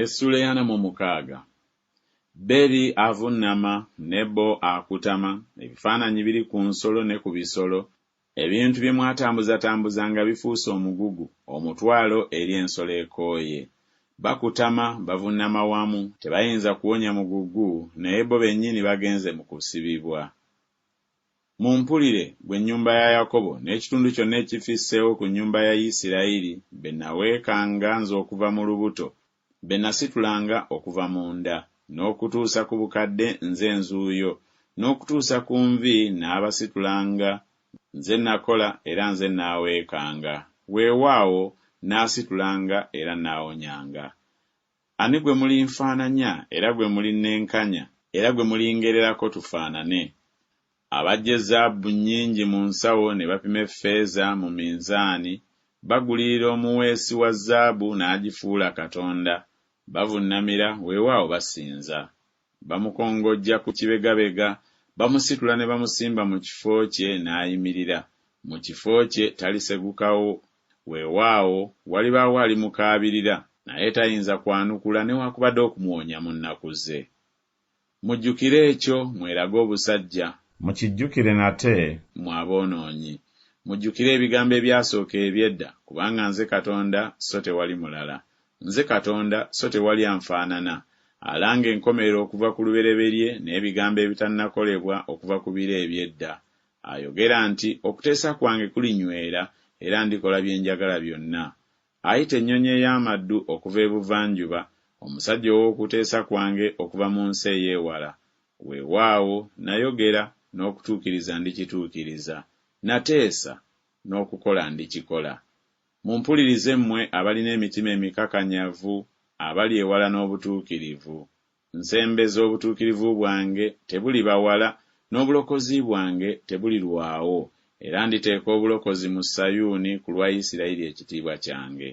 Essula mu 6. Beri avunnama, Nebo akutama, ebifaananyi biri ku nsolo ne ku bisolo, ebintu bye mwatambuzatambuza nga bifuuse omugugu, omutwalo eri ensolo ekooye. Bakutama, bavunnama wamu, tebayinza kuwonya mugugu, naye bo bennyini bagenze mu kusibibwa. Mumpulire, gwe ennyumba ya Yakobo, n'ekitundu kyonna ekifisseewo ku nnyumba ya Isirayiri, be naweekanga nze okuva mu lubuto, be nasitulanga okuva mu nda, n'okutuusa ku bukadde nze nzuuyo, n'okutuusa ku nvi n'abasitulanga, nze nakola era nze naaweekanga. Weewaawo n'asitulanga era naawonyanga. Ani gwe mulinfaananya era gwe mulinnenkanya era gwe mulingererako tufaanane? Abajja zaabu nnyingi mu nsawo ne bapima effeeza mu minzaani, bagulirira omuweesi wa zaabu n'agifuula Katonda, bavunnamira weewaawo basinza. Bamukongojja ku kibegabega, bamusitula ne bamusimba mu kifo kye n'ayimirira. Mu kifo kye talisegukawo, weewaawo walibaawo alimukaabirira, naye tayinza kwanukula newaakubadde okumuwonya mu nnaku ze. Mujjukire ekyo mwerage obusajja. Mukijjukire nate mmwe aboonoonyi. Mujjukire ebigambo ebyasooka eby'edda, kubanga nze Katonda so tewali mulala. Nze Katonda so tewali anfaanana, alanga enkomerero okuva ku lubereberye n'ebigambo ebitannakolebwa okuva ku biro eby'edda. Ayogera nti okuteesa kwange kulinywera era ndikola bye njagala byonna. Ayita ennyonyi ey'amaddu okuva ebuvanjuba, omusajja ow'okuteesa kwange okuva mu nsi ey'ewala. Weewaawo nayogera n'okutuukiriza ndikituukiriza, nateesa n'okukola ndikikola. Mumpulirize mmwe abalina emitima emikakanyavu, abali ewala n'obutuukirivu. Nsembeza obutuukirivu bwange tebulibawala, n'obulokozi bwange tebulirwawo, era nditeeka obulokozi mu Sayuuni ku lwa Isirayiri ekitiibwa kyange.